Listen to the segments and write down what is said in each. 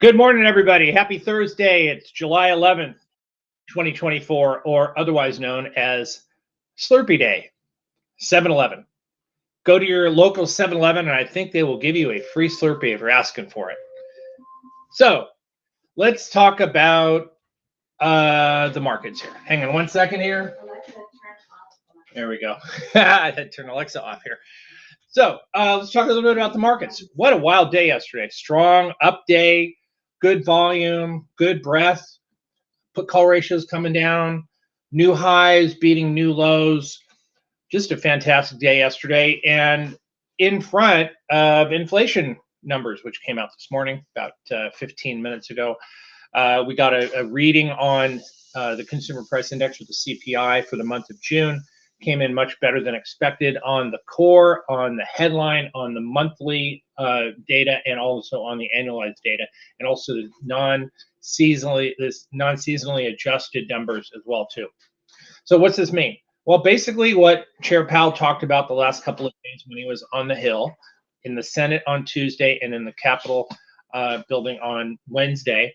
Good morning, everybody. Happy Thursday. It's July 11th, 2024, or otherwise known as Slurpee Day, 7-Eleven. Go to your local 7-Eleven, and I think they will give you a free Slurpee if you're asking for it. So let's talk about the markets here. Hang on one second here. There we go. I had to turn Alexa off here. So let's talk a little bit about the markets. What a wild day yesterday. Strong up day. Good volume, good breadth, put call ratios coming down, new highs beating new lows. Just a fantastic day yesterday. And in front of inflation numbers, which came out this morning about 15 minutes ago, we got a reading on the Consumer Price Index, or the CPI, for the month of June. Came in much better than expected on the core, on the headline, on the monthly data, and also on the annualized data, and also the non-seasonally adjusted numbers as well too. So what's this mean? Well, basically what Chair Powell talked about the last couple of days when he was on the Hill, in the Senate on Tuesday, and in the Capitol building on Wednesday,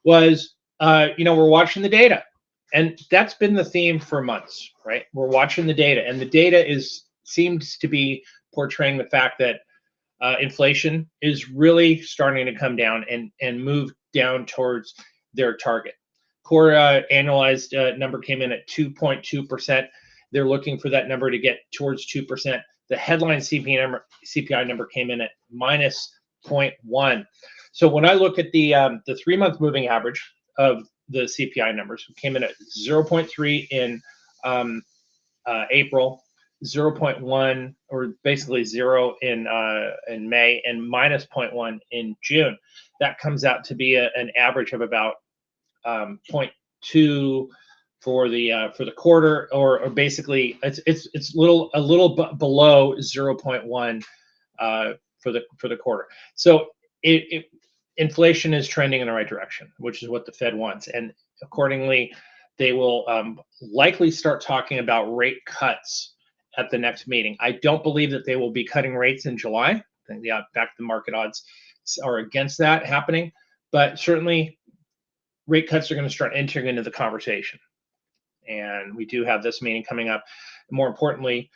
was we're watching the data. And that's been the theme for months, right? We're watching the data, and the data seems to be portraying the fact that inflation is really starting to come down and move down towards their target. Core annualized number came in at 2.2%. They're looking for that number to get towards 2%. The headline CPI number came in at minus 0.1. So when I look at the 3-month moving average of the CPI numbers, came in at 0.3 in April, 0.1, or basically 0 in May, and minus 0.1 in June. That comes out to be an average of about 0.2 for the quarter, or basically it's a little below 0.1 for the quarter. So inflation is trending in the right direction, which is what the Fed wants. And accordingly, they will likely start talking about rate cuts at the next meeting. I don't believe that they will be cutting rates in July. I think the market odds are against that happening. But certainly, rate cuts are going to start entering into the conversation. And we do have this meeting coming up. More importantly,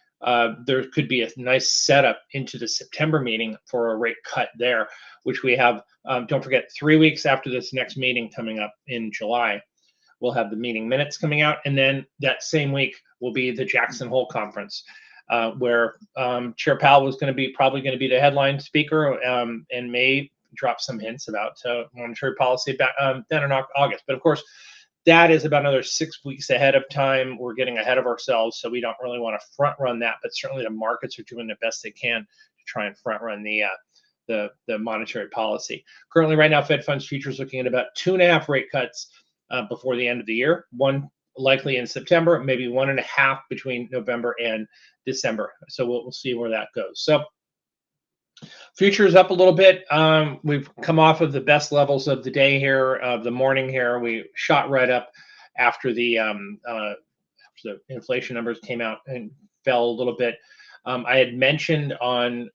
there could be a nice setup into the September meeting for a rate cut there, which we have, don't forget, 3 weeks after this next meeting coming up in July. We'll have the meeting minutes coming out, and then that same week will be the Jackson Hole Conference, where Chair Powell was probably going to be the headline speaker, and may drop some hints about monetary policy then in August. But of course, that is about another 6 weeks ahead of time. We're getting ahead of ourselves, so we don't really want to front run that. But certainly, the markets are doing the best they can to try and front run the monetary policy. Currently, right now, Fed funds futures looking at about 2.5 rate cuts before the end of the year. One likely in September, maybe 1.5 between November and December. So we'll see where that goes. So futures up a little bit. We've come off of the best levels of the day here, of the morning here. We shot right up after the inflation numbers came out and fell a little bit. I had mentioned on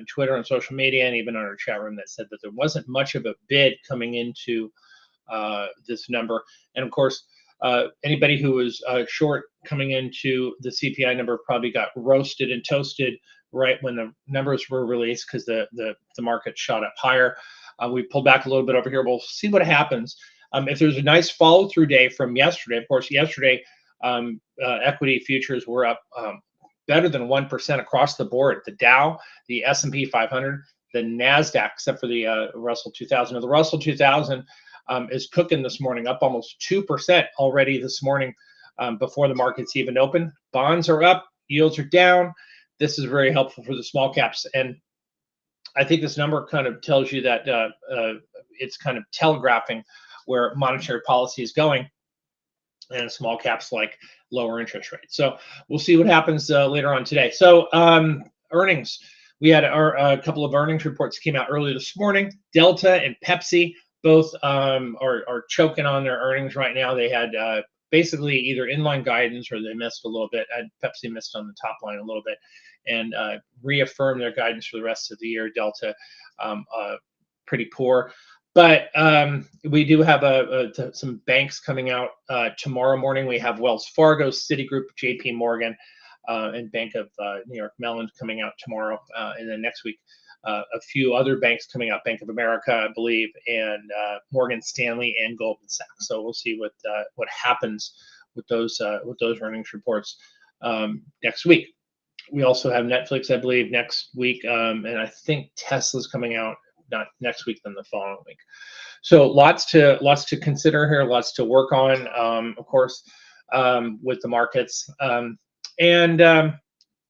Twitter, on social media, and even on our chat room, that said that there wasn't much of a bid coming into this number. And of course, anybody who was short coming into the CPI number probably got roasted and toasted right when the numbers were released, because the market shot up higher. We pulled back a little bit over here. We'll see what happens. If there's a nice follow-through day from yesterday, of course, yesterday equity futures were up better than 1% across the board. The Dow, the S&P 500, the NASDAQ, except for the Russell 2000. Now, the Russell 2000 is cooking this morning, up almost 2% already this morning before the markets even open. Bonds are up, yields are down. This is very helpful for the small caps. And I think this number kind of tells you that it's kind of telegraphing where monetary policy is going, and small caps like lower interest rates. So we'll see what happens later on today. So earnings. We had a couple of earnings reports came out early this morning. Delta and Pepsi both are choking on their earnings right now. They had basically either inline guidance, or they missed a little bit. Pepsi missed on the top line a little bit, and reaffirmed their guidance for the rest of the year. Delta pretty poor. But we do have some banks coming out tomorrow morning. We have Wells Fargo, Citigroup, JP Morgan, and Bank of New York Mellon coming out tomorrow. And then next week, a few other banks coming out, Bank of America, I believe, and Morgan Stanley and Goldman Sachs. So we'll see what happens with those earnings reports next week. We also have Netflix, I believe, next week, and I think Tesla's coming out not next week, then the following week. So lots to consider here, lots to work on, of course, with the markets.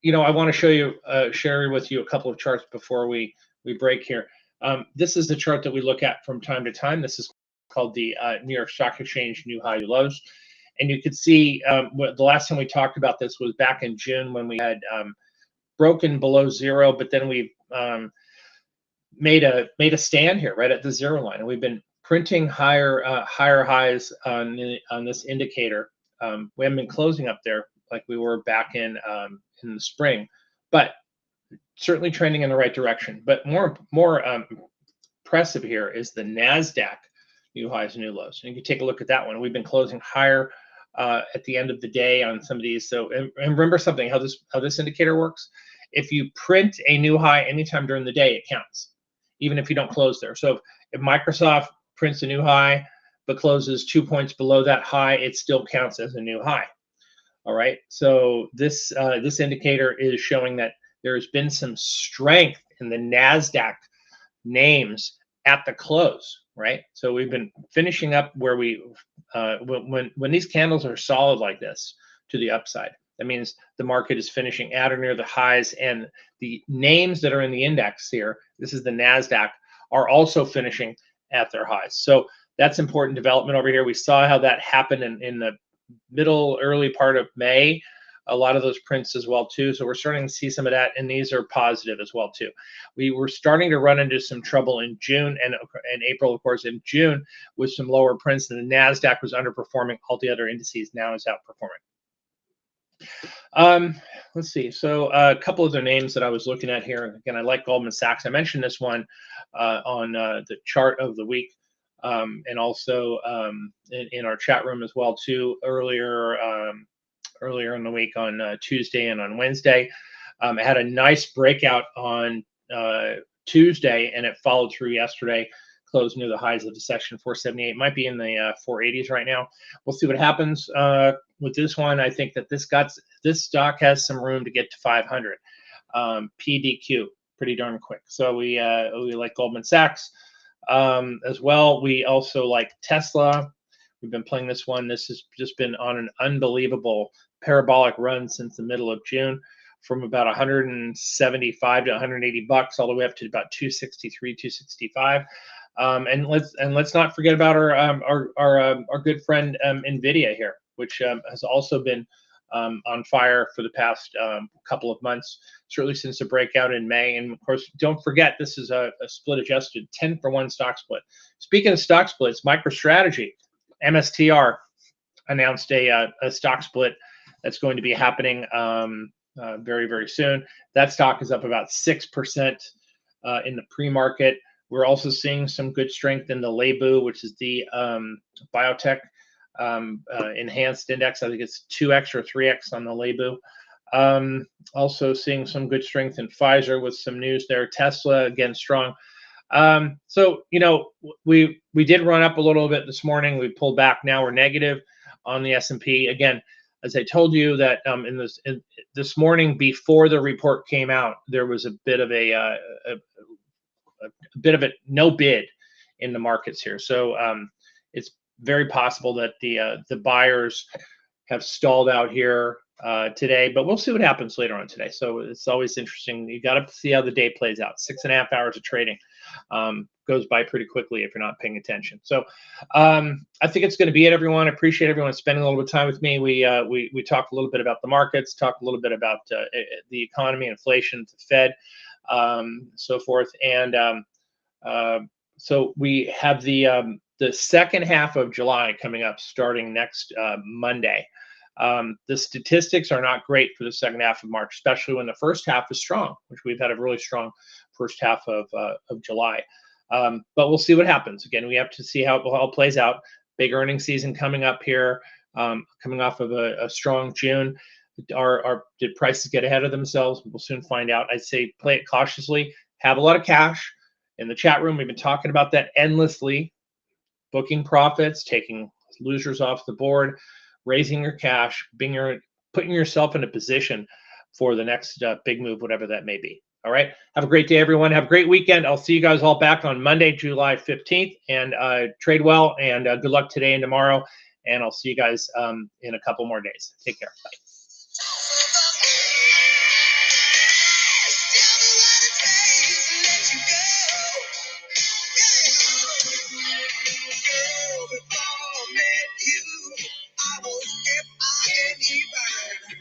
You know, I want to show you, share with you a couple of charts before we break here. This is the chart that we look at from time to time. This is called the New York Stock Exchange New High, New Lows. And you could see the last time we talked about this was back in June when we had broken below zero, but then we made a stand here right at the zero line, and we've been printing higher highs on this indicator. We haven't been closing up there like we were back in the spring, but certainly trending in the right direction. But more impressive here is the NASDAQ new highs and new lows. And you can take a look at that one. We've been closing higher at the end of the day on some of these. So and remember something, how this indicator works. If you print a new high anytime during the day, it counts, even if you don't close there. So if Microsoft prints a new high but closes 2 points below that high, it still counts as a new high. All right. So this indicator is showing that there has been some strength in the NASDAQ names at the close, right? So we've been finishing up where we when these candles are solid like this to the upside, that means the market is finishing at or near the highs, and the names that are in the index here, this is the NASDAQ, are also finishing at their highs. So that's important development over here. We saw how that happened in the early part of May, a lot of those prints as well too. So we're starting to see some of that, and these are positive as well too. We were starting to run into some trouble in June and April, of course. In June with some lower prints, and the NASDAQ was underperforming all the other indices. Now is outperforming. Let's see. So a couple of the names that I was looking at here. Again, I like Goldman Sachs. I mentioned this one on the chart of the week, and also in our chat room as well too earlier in the week on Tuesday and on Wednesday. It had a nice breakout on Tuesday, and it followed through yesterday. Closed near the highs of the section 478. Might be in the 480s right now. We'll see what happens with this one. I think that this stock has some room to get to 500. PDQ pretty darn quick. So we like Goldman Sachs as well. We also like Tesla. We've been playing this one. This has just been on an unbelievable parabolic run since the middle of June, from about 175 to 180 bucks all the way up to about 263, 265. And let's not forget about our good friend NVDA here, which has also been on fire for the past couple of months, certainly since the breakout in May. And of course, don't forget, this is a split adjusted 10-for-1 stock split. Speaking of stock splits, MicroStrategy, MSTR, announced a stock split that's going to be happening very, very soon. That stock is up about 6% in the pre-market. We're also seeing some good strength in the LABU, which is the biotech enhanced index. I think it's 2x or 3x on the LABU. Also seeing some good strength in Pfizer with some news there. Tesla, again, strong. So, you know, we did run up a little bit this morning. We pulled back. Now we're negative on the S&P. Again, as I told you that this morning before the report came out, there was a bit of a no bid in the markets here. So it's very possible that the buyers have stalled out here today, but we'll see what happens later on today. So it's always interesting. You got to see how the day plays out. 6.5 hours of trading goes by pretty quickly if you're not paying attention. So I think it's going to be it, everyone. I appreciate everyone spending a little bit of time with me. We talked a little bit about the markets, talked a little bit about the economy, inflation, the Fed, so forth. And so we have the second half of July coming up, starting next Monday. The statistics are not great for the second half of March, especially when the first half is strong, which we've had a really strong first half of July. But we'll see what happens. Again, we have to see how it all plays out. Big earnings season coming up here, coming off of a strong June. Did prices get ahead of themselves? We'll soon find out. I'd say play it cautiously. Have a lot of cash. In the chat room, we've been talking about that endlessly. Booking profits, taking losers off the board, raising your cash, putting yourself in a position for the next big move, whatever that may be. All right. Have a great day, everyone. Have a great weekend. I'll see you guys all back on Monday, July 15th. And trade well, and good luck today and tomorrow. And I'll see you guys in a couple more days. Take care. Bye. Girl, before I met you, I was F-I-N-E-burn.